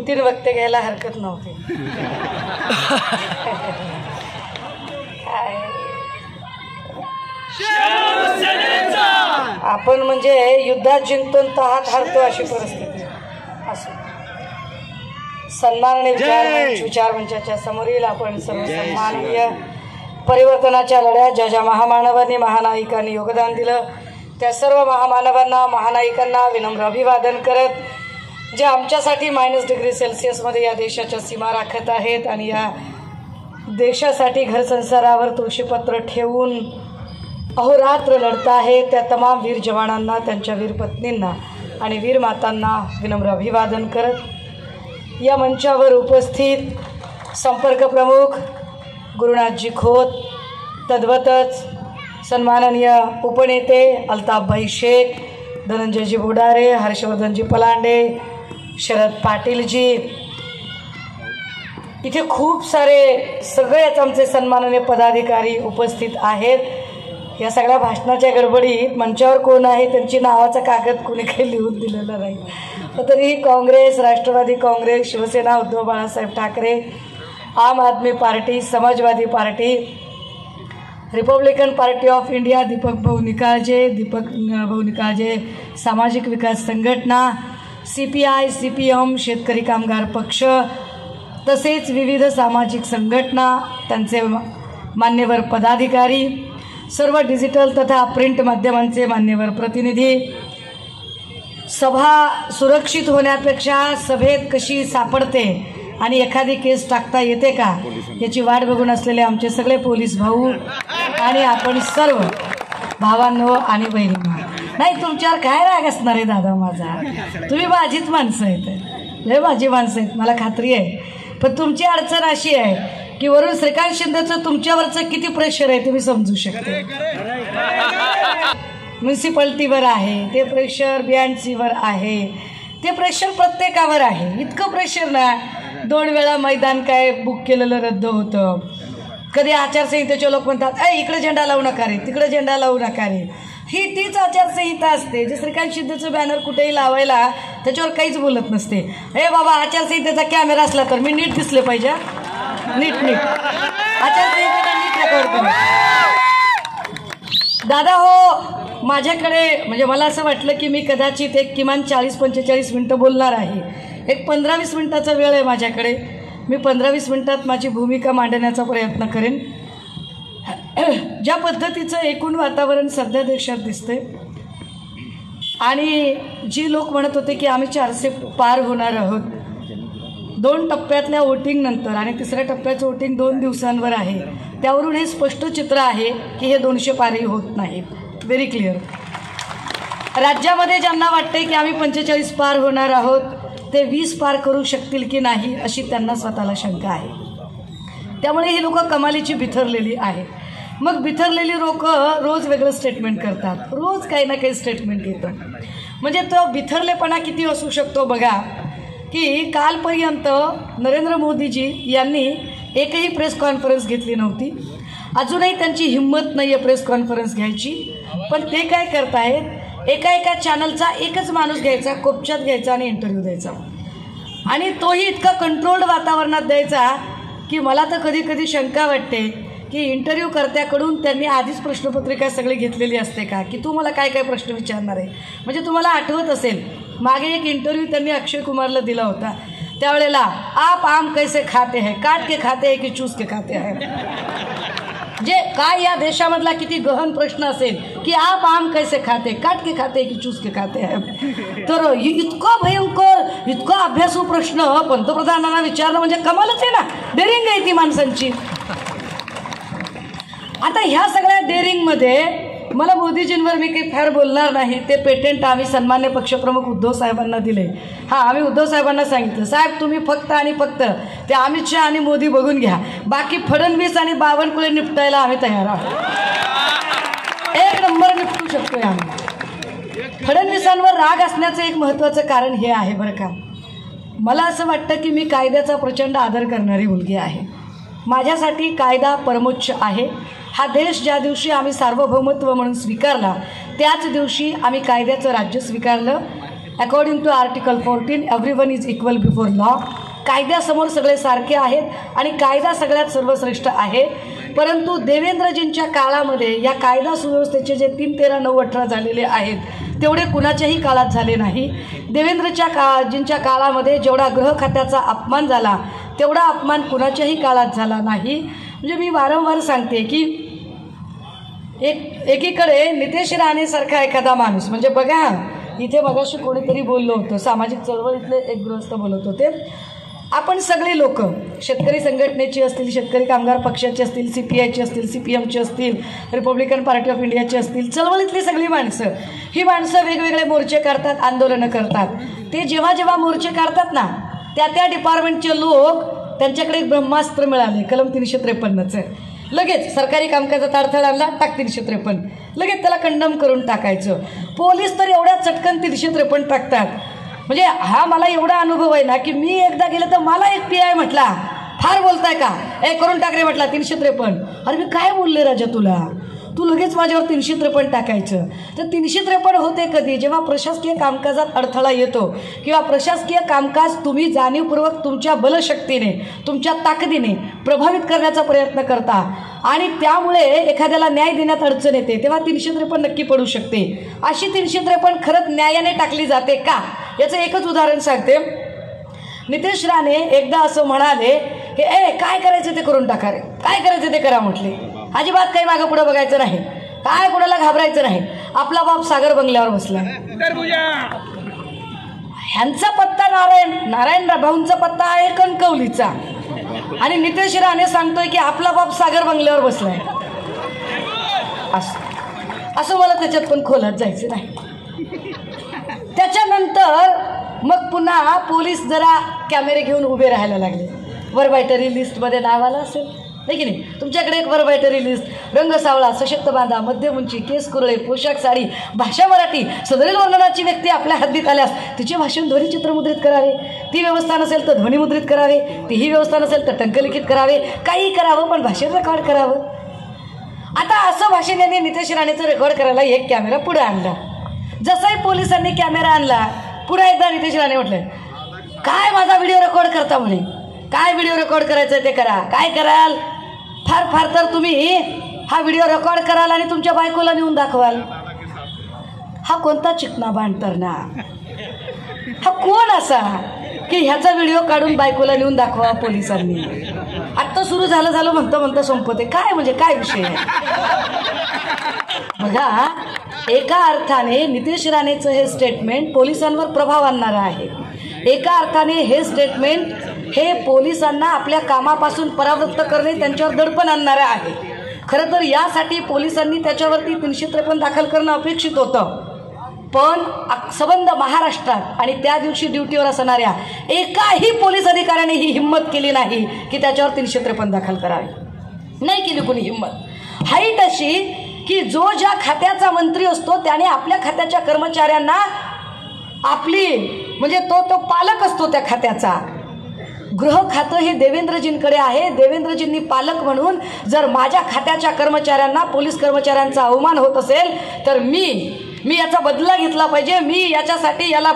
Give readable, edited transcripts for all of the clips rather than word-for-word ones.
2-3 वक्ते घ्यायला हरकत नव्हती. आपण म्हणजे युद्धात जिंकतो तहात हारतो अशी परिस्थिती असो. सन्माननीय विचार मंचाच्या समोरील आपण सर्व सन्माननीय परिवर्तनाच्या लढ्यात ज्या ज्या महामानवांनी महानायिकांनी योगदान दिलं त्या सर्व महामानवांना महानायिकांना विनम्र अभिवादन करत जे आमच्यासाठी -°C या देशाच्या सीमा राखत आहेत आणि या देशासाठी घरसंसारावर तुळशीपत्र ठेवून अहोरात्र लढत आहेत त्या तमाम वीर जवानांना त्यांच्या वीर पत्नींना आणि वीर मातांना विनम्र अभिवादन करत या मंचावर उपस्थित संपर्क प्रमुख गुरुनाथजी खोत, तद्वतच सन्माननीय उपनेते अल्ताफभाई शेख, धनंजयजी बोडारे, हर्षवर्धनजी पलांडे, शरद पाटीलजी, इथे खूप सारे सगळेच आमचे सन्माननीय पदाधिकारी उपस्थित आहेत. या सगळ्या भाषणाच्या गडबडीत मंचावर कोण आहे त्यांची नावाचा कागद कोणी काही लिहून दिलेला नाही. तरीही Congress, Rashtrawadi Congress, Shiv Sena Uddhav Balasaheb Thackeray, Aam Aadmi party, Samajwadi party, Republican party of India, Deepak Bhau Nikalje सामाजिक विकास संघटना, CPI, CPM, शेतकरी कामगार पक्ष तसेच विविध सामाजिक संघटना, त्यांचे मान्यवर पदाधिकारी, सर्व डिजिटल तथा प्रिंट माध्यमांचे मान्यवर प्रतिनिधी, सभा सुरक्षित होण्यापेक्षा सभेत कशी सापडते आणि एखादी केस टाकता येते का याची वाट बघून असलेले आमचे सगळे पोलीस भाऊ आणि आपण सर्व भावांनो आणि बहिणींनो. नाही तुमच्यावर काय राग असणार आहे दादा माझा, तुम्ही माझीच माणसं आहेत, लय माझी माणसं आहेत मला खात्री आहे. पण तुमची अडचण अशी आहे की वरून श्रीकांत शिंदेचं तुमच्यावरचं किती प्रेशर आहे तुम्ही समजू शकते. म्युन्सिपाल्टीवर आहे ते प्रेशर, BNCवर आहे ते प्रेशर, प्रत्येकावर आहे. इतकं प्रेशर ना 2 वेळा मैदान काय बुक केलेलं रद्द होतं. कधी आचारसंहितेचे लोक म्हणतात इकडे झेंडा लावू नका रे, तिकडे झेंडा लावू नका रे. ही तीच आचारसंहिता असते जे श्रीकांत शिंदेचं बॅनर कुठेही लावायला त्याच्यावर काहीच बोलत नसते. हे बाबा आचारसंहितेचा कॅमेरा असला तर मी नीट दिसले पाहिजे, नीट आचारसंहितेला नीट रेकॉर्ड करू. दादा हो माझ्याकडे म्हणजे मला असं वाटलं की मी कदाचित एक किमान 40-45 मिनटं बोलणार आहे. एक 15-20 मिनटाचा वेळ आहे माझ्याकडे. मी 15-20 मिनटात माझी भूमिका मांडण्याचा प्रयत्न करेन. ज्या पद्धतीचं एकूण वातावरण सध्या देशात दिसतंय आणि जी लोक म्हणत होते की आम्ही 400 पार होणार आहोत 2 टप्प्यातल्या वोटिंगनंतर आणि 3ऱ्या टप्प्याचं वोटिंग 2 दिवसांवर आहे, त्यावरून हे स्पष्ट चित्र आहे की हे 200 पारही होत नाहीत. Very clear. राज्यामध्ये ज्यांना वाटते की आम्ही 45 पार होणार आहोत ते 20 पार करू शकतील की नाही अशी त्यांना स्वतःला शंका आहे. त्यामुळे ही लोकं कमालीची बिथरलेली आहे. मग बिथरलेली लोक रोज वेगळं स्टेटमेंट करतात, रोज काही ना काही स्टेटमेंट येतं. म्हणजे तो बिथरलेपणा किती असू शकतो बघा की कालपर्यंत नरेंद्र मोदीजी यांनी एकही प्रेस कॉन्फरन्स घेतली नव्हती. अजूनही त्यांची हिंमत नाही आहे प्रेस कॉन्फरन्स घ्यायची. पण ते काय करतायत, एका चॅनलचा एकच माणूस घ्यायचा, कोपच्यात घ्यायचा आणि इंटरव्ह्यू द्यायचा आणि तोही इतका कंट्रोल्ड वातावरणात द्यायचा की मला तर कधी कधी शंका वाटते की इंटरव्ह्यू कर्त्याकडून त्यांनी आधीच प्रश्नपत्रिका सगळी घेतलेली असते का की तू मला काय काय प्रश्न विचारणार आहे. म्हणजे तुम्हाला आठवत असेल मागे एक इंटरव्ह्यू त्यांनी अक्षय कुमारला दिला होता. त्यावेळेला आप आम कैसे खाते हैं, काट के खाते हैं की चूस के खाते हैं. जे काय या देशामधला किती गहन प्रश्न असेल की आप आम कैसे खाते, काट के खाते की चूस के खाते हैं. तर इतका भयंकर इतका अभ्यासू प्रश्न पंतप्रधानांना विचारणं म्हणजे कमालच आहे ना, डेअरिंग आहे ती माणसांची. आता ह्या सगळ्या डेअरिंगमध्ये मला मोदीजींवर मी काही फार बोलणार नाही. ते पेटेंट आम्ही सन्मान्य पक्षप्रमुख उद्धव साहेबांना दिले. आम्ही उद्धव साहेबांना सांगितलं साहेब तुम्ही फक्त आणि फक्त ते अमित शहा आणि मोदी बघून घ्या, बाकी फडणवीस आणि बावनकुळे निपटायला आम्ही तयार आहोत. 1 नंबर निपटू शकतोय आम्ही. फडणवीसांवर राग असण्याचं एक महत्त्वाचं कारण हे आहे बरं का. मला असं वाटतं की मी कायद्याचा प्रचंड आदर करणारी मुलगी आहे. माझ्यासाठी कायदा परमोच्च आहे. हा देश ज्या दिवशी आम्ही सार्वभौमत्व म्हणून स्वीकारला त्याच दिवशी आम्ही कायद्याचं राज्य स्वीकारलं. According to article 14 everyone is equal before law. कायद्यासमोर सगळे सारखे आहेत आणि कायदा सगळ्यात सर्वश्रेष्ठ आहे. परंतु देवेंद्रजींच्या काळामध्ये या कायदा सुव्यवस्थेचे जे 3-13-9-18 झालेले आहेत तेवढे कुणाच्याही काळात झाले नाही. देवेंद्रजींच्या काळामध्ये जेवढा गृह खात्याचा अपमान झाला तेवढा अपमान कुणाच्याही काळात झाला नाही. म्हणजे मी वारंवार सांगते की एकीकडे नितेश राणेसारखा एखादा माणूस, म्हणजे बघा इथे मगाशी कोणीतरी बोललो होतं, सामाजिक चळवळीतले एक गृहस्थ बोलत होते, आपण सगळी लोक शेतकरी संघटनेची असतील, शेतकरी कामगार पक्षाची असतील, CPIची असतील, CPMची असतील, रिपब्लिकन पार्टी ऑफ इंडियाची असतील, चळवळीतली सगळी माणसं, ही माणसं वेगवेगळे मोर्चे काढतात, आंदोलनं करतात. ते जेव्हा जेव्हा मोर्चे काढतात ना त्या डिपार्टमेंटचे लोक, त्यांच्याकडे एक ब्रह्मास्त्र मिळाले कलम 353चं. लगेच सरकारी कामकाजात अडथळा आणला, टाक 353, लगेच त्याला कंडम करून टाकायचं. पोलीस तर एवढ्या चटकन 353 टाकतात. म्हणजे हा मला एवढा अनुभव आहे ना की मी एकदा गेलं तर मला एक PI म्हटला, फार बोलताय का, करून टाक रे म्हटला 353. अरे मी काय बोलले राजा तुला, तू लगेच माझ्यावर 353 टाकायचं. तर 353 होते कधी, जेव्हा प्रशासकीय कामकाजात अडथळा येतो किंवा प्रशासकीय कामकाज तुम्ही जाणीवपूर्वक तुमच्या बलशक्तीने, तुमच्या ताकदीने प्रभावित करण्याचा प्रयत्न करता आणि त्यामुळे एखाद्याला न्याय देण्यात अडचण येते, तेव्हा 353 नक्की पडू शकते. अशी 353 खरंच न्यायाने टाकली जाते का, याचं एकच उदाहरण सांगते. नितेश राणे एकदा असं म्हणाले की काय करायचं ते करून टाका रे, काय करायचं ते करा म्हटले. अजिबात काही मागं पुढं बघायचं नाही, काय कोणाला घाबरायचं नाही. आपला बाप सागर बंगल्यावर बसला. ह्यांचा पत्ता नारायण भाऊंचा पत्ता आहे कणकवलीचा आणि नितेश राणे सांगतोय की आपला बाप सागर बंगल्यावर बसलाय. असं मला त्याच्यात पण खोलात जायचं नाही. त्याच्यानंतर मग पुन्हा पोलीस जरा कॅमेरे घेऊन उभे राहायला लागले. वर्बायटरी लिस्टमध्ये नाव आलं असेल नाही की नाही, तुमच्याकडे एक वर्बायटरी लिस्ट, रंग सावळा, सशक्त बांधा, मध्यम उंची, केस कुरळे, पोशाख साडी, भाषा मराठी, सदरील वर्णनाची व्यक्ती आपल्या हद्दीत आल्यास तिचे भाषण ध्वनिचित्रमुद्रित करावे, ती व्यवस्था नसेल तर ध्वनिमुद्रित करावे, तीही व्यवस्था नसेल तर टंकलिखित करावे, काही करावं पण भाषण रेकॉर्ड करावं. आता असं भाषण यांनी नितेश राणेचं रेकॉर्ड करायला एक कॅमेरा पुढे आणला. जसाही पोलिसांनी कॅमेरा आणला, पुढे एकदा नितेश राणे म्हटलं, काय माझा व्हिडिओ रेकॉर्ड करता म्हणे, काय व्हिडिओ रेकॉर्ड करायचं ते करा, काय कराल, फार फार तर तुम्ही हा व्हिडिओ रेकॉर्ड कराल आणि तुमच्या बायकोला नेऊन दाखवाल. हा कोणता चिकना बांधतरणा, हा कोण असा की ह्याचा व्हिडिओ काढून बायकोला नेऊन दाखवा पोलिसांनी. आत्ता सुरू झालं म्हणता संपते काय, म्हणजे काय विषय आहे. बघा, एका अर्थाने नितेश राणेचं हे स्टेटमेंट पोलिसांवर प्रभाव आणणारं आहे. एका अर्थाने हे स्टेटमेंट हे पोलिसांना आपल्या कामापासून परावृत्त करणे, त्यांच्यावर दडपण आणणारं आहे. खरं तर यासाठी पोलिसांनी त्याच्यावरती 353 दाखल करणं अपेक्षित होतं. पण संबंध महाराष्ट्रात आणि त्या दिवशी ड्युटीवर असणाऱ्या एकाही पोलीस अधिकाऱ्याने ही हिंमत केली नाही की त्याच्यावर 353 दाखल करावी. नाही केली कोणी हिंमत. हाईट अशी की जो ज्या खात्याचा मंत्री असतो त्याने आपल्या खात्याच्या कर्मचाऱ्यांना आपली, म्हणजे तो पालक असतो त्या खात्याचा. गृह खातं हे देवेंद्रजींकडे आहे. देवेंद्रजींनी पालक म्हणून जर माझ्या खात्याच्या कर्मचाऱ्यांना, पोलीस कर्मचाऱ्यांचा अवमान होत असेल तर मी याचा बदला घेतला पाहिजे, मी याच्यासाठी याला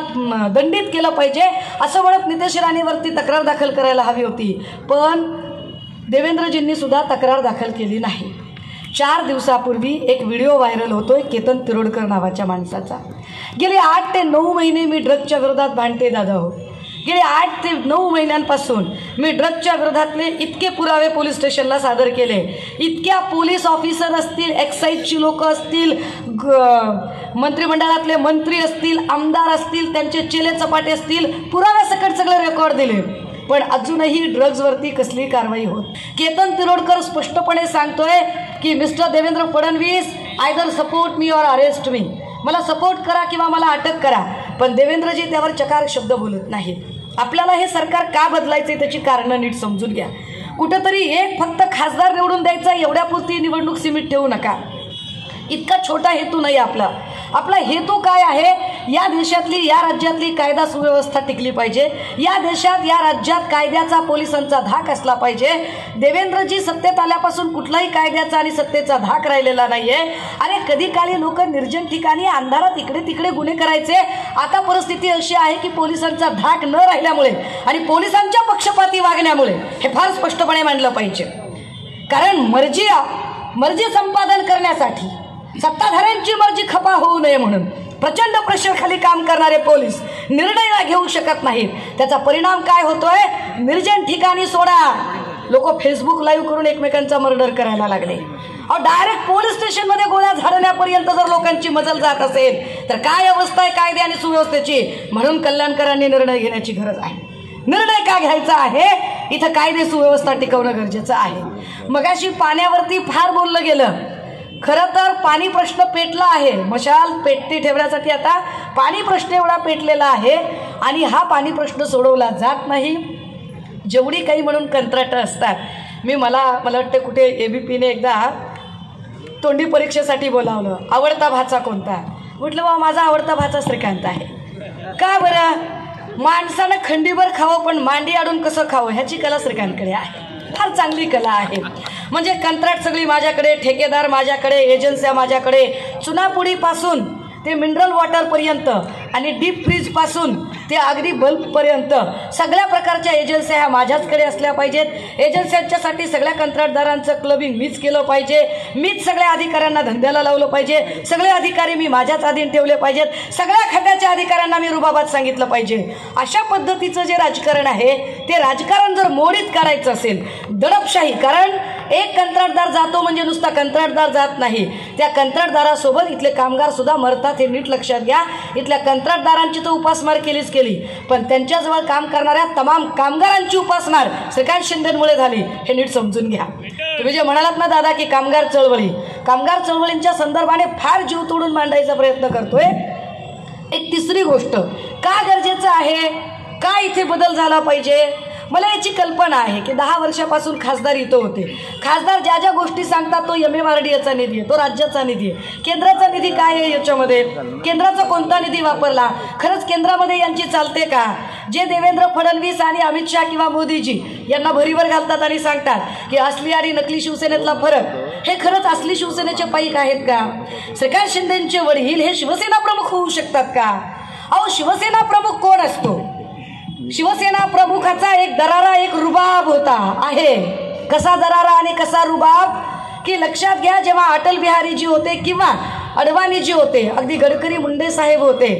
दंडित केलं पाहिजे असं म्हणत नितेश राणेवरती तक्रार दाखल करायला हवी होती. पण देवेंद्रजींनी सुद्धा तक्रार दाखल केली नाही. 4 दिवसापूर्वी एक व्हिडिओ व्हायरल होतोय केतन तिरोडकर नावाच्या माणसाचा. गेले 8 ते 9 महिने मी ड्रग्जच्या विरोधात भांडते दादा हो. गेले 8 ते 9 महिन्यांपासून मी ड्रग्जच्या विरोधातले इतके पुरावे पोलीस स्टेशनला सादर केले. इतक्या पोलीस ऑफिसर असतील, एक्साईजची लोक असतील, मंत्रिमंडळातले मंत्री असतील, आमदार असतील, त्यांचे चेले चपाटे असतील, पुराव्यासकट सगळे रेकॉर्ड दिले. पण अजूनही ड्रग्जवरती कसली कारवाई होत. केतन तिरोडकर स्पष्टपणे सांगतोय की mister Devendra Fadnavis, either support me और अरेस्ट मी, मला सपोर्ट करा किंवा मला अटक करा. पण देवेंद्रजी त्यावर चकार शब्द बोलत नाहीत. आपल्याला हे सरकार का बदलायचे त्याची कारणं नीट समजून घ्या. कुठंतरी एक फक्त खासदार निवडून द्यायचा एवढ्यापुरती निवडणूक सीमित ठेवू नका. इतका छोटा हेतू नाही आपला. आपला हेतू काय आहे? या देशातली, या राज्यातली कायदा सुव्यवस्था टिकली पाहिजे, या देशात, या राज्यात कायद्याचा, पोलिसांचा धाक असला पाहिजे. देवेंद्रजी सत्तेत आल्यापासून कुठलाही कायद्याचा आणि सत्तेचा धाक राहिलेला नाहीये. अरे कधी काळी लोक निर्जन ठिकाणी अंधारात इकडे तिकडे गुन्हे करायचे. आता परिस्थिती अशी आहे की पोलिसांचा धाक न राहिल्यामुळे आणि पोलिसांच्या पक्षपाती वागण्यामुळे हे फार स्पष्टपणे मांडलं पाहिजे. कारण मर्जी संपादन करण्यासाठी, सत्ताधाऱ्यांची मर्जी खपा होऊ नये म्हणून प्रचंड प्रेशर खाली काम करणारे पोलीस निर्णय घेऊ शकत नाहीत. त्याचा परिणाम काय होतोय? निर्जन ठिकाणी सोडा, लोक फेसबुक लाईव्ह करून एकमेकांचा मर्डर करायला लागले. डायरेक्ट पोलीस स्टेशनमध्ये गोळ्या झाडण्यापर्यंत जर लोकांची मजल जात असेल तर काय अवस्था आहे कायदे आणि सुव्यवस्थेची? म्हणून कल्याणकरांनी निर्णय घेण्याची गरज आहे. निर्णय का घ्यायचा आहे? इथं कायदे सुव्यवस्था टिकवणं गरजेचं आहे. मगाशी पाण्यावरती फार बोललं गेलं. खरं तर पाणी प्रश्न पेटला आहे. मशाल पेटती ठेवण्यासाठी आता पाणी प्रश्न एवढा पेटलेला आहे आणि हा पाणी प्रश्न सोडवला जात नाही. जेवढी काही म्हणून कंत्राटं असतात, मला वाटतं कुठे ABPने एकदा तोंडी परीक्षेसाठी बोलावलं. आवडता भाचा कोणता? म्हटलं बा माझा आवडता भाचा श्रीकांत आहे. का बरं? माणसानं खंडीभर खावं पण मांडी आडून कसं खावं ह्याची कला श्रीकांतकडे आहे. फार चांगली कला आहे. म्हणजे कंत्राट सगळी माझ्याकडे, ठेकेदार माझ्याकडे, एजन्स्या माझ्याकडे, चुनापुडीपासून ते मिनरल वॉटरपर्यंत आणि डीप फ्रीजपासून ते अगदी बल्बपर्यंत सगळ्या प्रकारच्या एजन्स्या ह्या माझ्याचकडे असल्या पाहिजेत. एजन्स्यांच्यासाठी सगळ्या कंत्राटदारांचं क्लबिंग मीच केलं पाहिजे. मीच सगळ्या अधिकाऱ्यांना धंद्याला लावलं पाहिजे. सगळे अधिकारी मी माझ्याच अधीन ठेवले पाहिजेत. सगळ्या खात्याच्या अधिकाऱ्यांना मी रुबाबात सांगितलं पाहिजे. अशा पद्धतीचं जे राजकारण आहे ते राजकारण जर मोडीत करायचं असेल, दडपशाही, कारण एक कंत्राटदार जातो म्हणजे नुसता कंत्राटदार जात नाही, त्या कंत्राटदारासोबत इथले कामगार सुद्धा मरतात. हे नीट लक्षात घ्या. इथल्या कंत्राटदारांची तर उपासमार केलीच केली, पण त्यांच्याजवळ काम करणाऱ्या तमाम कामगारांची उपासमार श्रीकांत शिंदेमुळे झाली. हे नीट समजून घ्या. तुम्ही जे म्हणालात ना दादा की कामगार चळवळींच्या संदर्भाने फार जीव तोडून मांडायचा प्रयत्न करतोय. एक तिसरी गोष्ट, का गरजेचं आहे, का इथे बदल झाला पाहिजे? मला याची कल्पना आहे की 10 वर्षापासून खासदार इथं होते. खासदार ज्या ज्या गोष्टी सांगतात तो MMRDAचा निधी आहे, तो राज्याचा निधी आहे. केंद्राचा निधी काय आहे याच्यामध्ये? केंद्राचा कोणता निधी वापरला? खरंच केंद्रामध्ये यांची चालते का? जे देवेंद्र फडणवीस आणि अमित शहा किंवा मोदीजी यांना भरीवर घालतात आणि सांगतात की असली आणि नकली शिवसेनेतला फरक, हे खरंच असली शिवसेनेचे पाईक आहेत का? श्रीकांत शिंदेचे वडील हे शिवसेना प्रमुख होऊ शकतात का? अहो शिवसेना प्रमुख कोण असतो? शिवसेना प्रमुखाचा एक दरारा, एक रुबाब होता आहे. कसा दरारा आणि कसा रुबाब की लक्षात घ्या, जेव्हा अटल बिहारीजी होते किंवा अडवाणीजी होते, अगदी गडकरी मुंडे साहेब होते,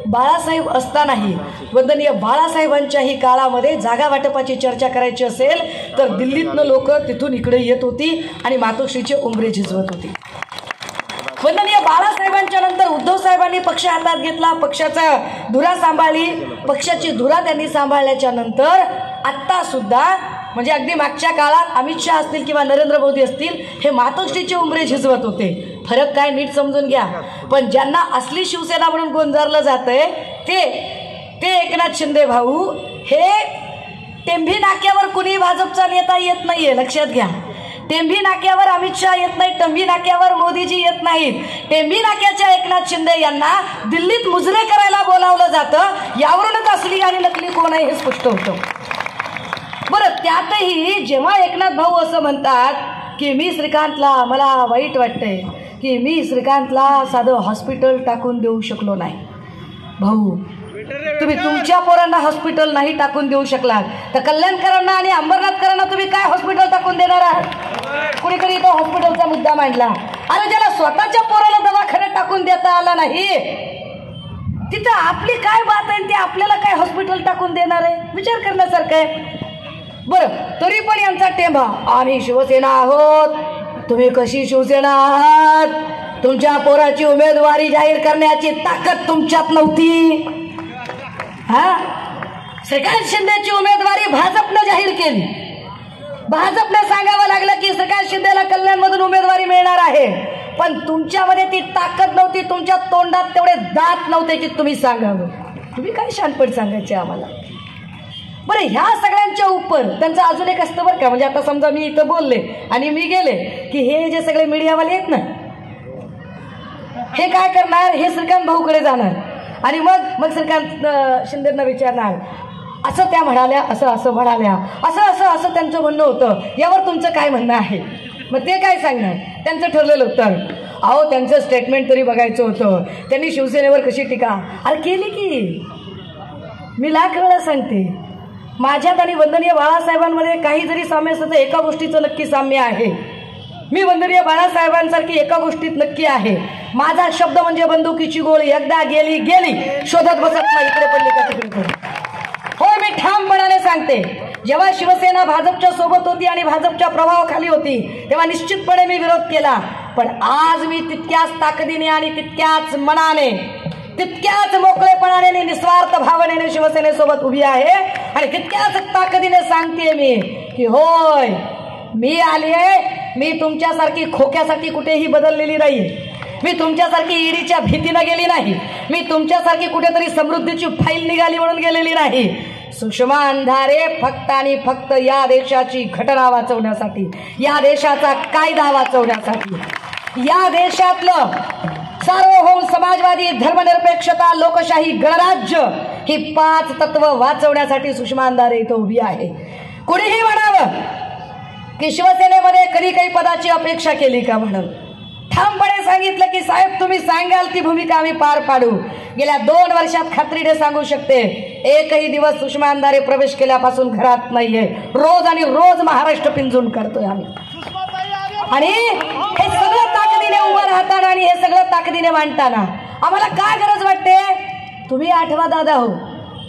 बाळासाहेब असतानाही, वंदनीय बाळासाहेबांच्याही काळामध्ये जागा वाटपाची चर्चा करायची असेल तर दिल्लीतनं लोक तिथून इकडे येत होती आणि मातोश्रीचे उंबरे झिजवत होती. वंदनीय बाळासाहेबांच्या नंतर उद्धव साहेबांनी पक्ष हातात घेतला, पक्षाचा धुरा सांभाळली. पक्षाची धुरा त्यांनी सांभाळल्याच्या नंतर आत्ता सुद्धा, म्हणजे अगदी मागच्या काळात अमित शहा असतील किंवा नरेंद्र मोदी असतील, हे मातोश्रीचे उंबरे झिजवत होते. फरक काय नीट समजून घ्या. पण ज्यांना असली शिवसेना म्हणून गोंजारलं जातंय ते एकनाथ शिंदे भाऊ, हे टेंभी नाक्यावर कुणी भाजपचा नेता येत नाहीये, लक्षात घ्या. टेंभी नाक्यावर अमित शहा येत नाही, टेंभी नाक्यावर मोदीजी येत नाहीत. टेंभी नाक्याच्या एकनाथ शिंदे यांना दिल्लीत मुजरे करायला बोलावलं जातं. यावरूनच असली आणि नकली कोण आहे हे स्पष्ट होतं. बरं, त्यातही जेव्हा एकनाथ भाऊ असं म्हणतात की मी श्रीकांतला, मला वाईट वाटतंय की मी श्रीकांतला साधं हॉस्पिटल टाकून देऊ शकलो नाही. भाऊ, तुम्ही तुमच्या पोरांना हॉस्पिटल नाही टाकून देऊ शकलात तर कल्याणकरांना आणि अंबरनाथकरांना तुम्ही काय हॉस्पिटल टाकून देणार आहात? कुणीतरी तो हॉस्पिटलचा मुद्दा मांडला. अरे ज्याला स्वतःच्या पोराला दवाखान्यात टाकून देता आला नाही, तिथं आपली काय बात आहे? ते आपल्याला काय हॉस्पिटल टाकून देणार आहे? विचार करण्यासारखं आहे. बरं, तरी पण यांचा टेंभा, आम्ही शिवसेना आहोत. तुम्ही कशी शिवसेना आहात? तुमच्या पोराची उमेदवारी जाहीर करण्याची ताकद तुमच्यात नव्हती. श्रीकांत शिंदेची उमेदवारी भाजपनं जाहीर केली. भाजपने सांगावं लागलं की श्रीकांत शिंदेला कल्याणमधून उमेदवारी मिळणार आहे, पण तुमच्यामध्ये ती ताकद नव्हती, तुमच्या तोंडात तेवढे दात नव्हते की तुम्ही सांगावं. तुम्ही काय शानपण सांगायचे आम्हाला? बरं, ह्या सगळ्यांच्या उपर त्यांचं अजून एक असतं बरं का. म्हणजे आता समजा मी इथं बोलले आणि मी गेले की हे जे सगळे मीडियावाले आहेत ना, हे काय करणार, हे श्रीकांत भाऊकडे जाणार आणि मग श्रीकांत शिंदेंना विचारणार, असं त्या म्हणाल्या, असं म्हणाल्या, असं त्यांचं म्हणणं होतं, यावर तुमचं काय म्हणणं आहे. मग ते काय सांगणार, त्यांचं ठरलेलं उत्तर, अहो त्यांचं स्टेटमेंट तरी बघायचं होतं, त्यांनी शिवसेनेवर कशी टीका अरे केली की. मी लाख वेळा सांगते, माझ्यात आणि वंदनीय बाळासाहेबांमध्ये काही जरी साम्य असलं तर एका गोष्टीचं नक्की साम्य आहे. मी वंदनीय बाळासाहेबांसारखी एका गोष्टीत नक्की आहे, माझा शब्द म्हणजे बंदुकीची गोळी, एकदा गेली शोधत बसत नाही, इकडे पडली का तिकडे पडली. हो, मी ठामपणाने सांगते, जेव्हा शिवसेना भाजपच्या सोबत होती आणि भाजपच्या प्रभावाखाली होती तेव्हा निश्चितपणे मी विरोध केला, पण आज मी तितक्याच ताकदीने आणि तितक्याच मनाने, तितक्याच मोकळेपणाने, निस्वार्थ भावनेने शिवसेनेसोबत उभी आहे आणि तितक्याच ताकदीने सांगते मी की होय, मी आली आहे, मी तुमच्यासारखी खोक्यासाठी कुठेही बदललेली नाही, मी तुमच्यासारखी ईडीच्या भीतीनं गेली नाही, मी तुमच्यासारखी कुठेतरी समृद्धीची फाईल निघाली म्हणून गेलेली नाही. सुषमा अंधारे फक्त आणि फक्त या देशाची घटना वाचवण्यासाठी, या देशाचा कायदा वाचवण्यासाठी, या देशातलं सार्वभौम समाजवादी, धर्मनिरपेक्षता, लोकशाही, गणराज्य ही 5 तत्व वाचवण्यासाठी सुषमा अंधारे इथं उभी आहे. कुणीही म्हणावं की शिवसेनेमध्ये कधी काही पदाची अपेक्षा केली का म्हणून, ठामपणे सांगितलं की साहेब तुम्ही सांगाल ती भूमिका आम्ही पार पाडू. गेल्या 2 वर्षात खात्रीने सांगू शकते, एकही दिवस सुषमा अंधारे प्रवेश केल्यापासून घरात नाहीये. रोज आणि रोज महाराष्ट्र पिंजून करतोय आम्ही, आणि हे सगळं ताकदीने उभं राहताना आणि हे सगळं ताकदीने मांडताना आम्हाला काय गरज वाटते. तुम्ही आठवा दादा हो,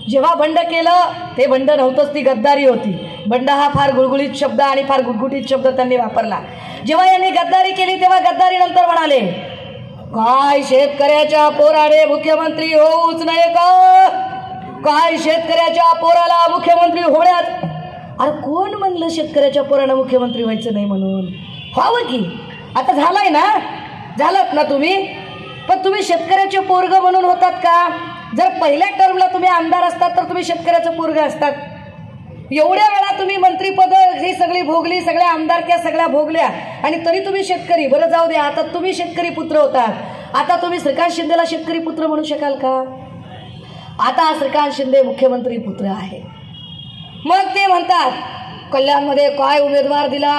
जेव्हा बंड केलं ते बंड नव्हतंच, ती गद्दारी होती. बंड हा फार गुळगुळीत शब्द आणि फार गुटगुटीत शब्द त्यांनी वापरला. जेव्हा यांनी गद्दारी केली तेव्हा गद्दारी नंतर म्हणाले, काय शेतकऱ्याच्या पोराने मुख्यमंत्री होऊच नये का, काय शेतकऱ्याच्या पोराला मुख्यमंत्री होण्यात. अरे कोण म्हणलं शेतकऱ्याच्या पोरानं मुख्यमंत्री व्हायचं नाही म्हणून, व्हावं की. आता झालंय ना, झालत ना तुम्ही, पण तुम्ही शेतकऱ्याचे पोरग म्हणून होतात का. जर पहिल्या टर्मला तुम्ही आमदार असतात तर तुम्ही शेतकऱ्याचं पोरग असतात. एवढ्या वेळा तुम्ही मंत्रीपद ही सगळी भोगली, सगळ्या आमदारक्या सगळ्या भोगल्या आणि तरी तुम्ही शेतकरी. बरं जाऊ द्या, आता तुम्ही शेतकरी पुत्र होतात, आता तुम्ही श्रीकांत शिंदेला शेतकरी पुत्र म्हणू शकाल का. आता श्रीकांत शिंदे मुख्यमंत्री पुत्र आहे. मग ते म्हणतात कल्याणमध्ये काय उमेदवार दिला,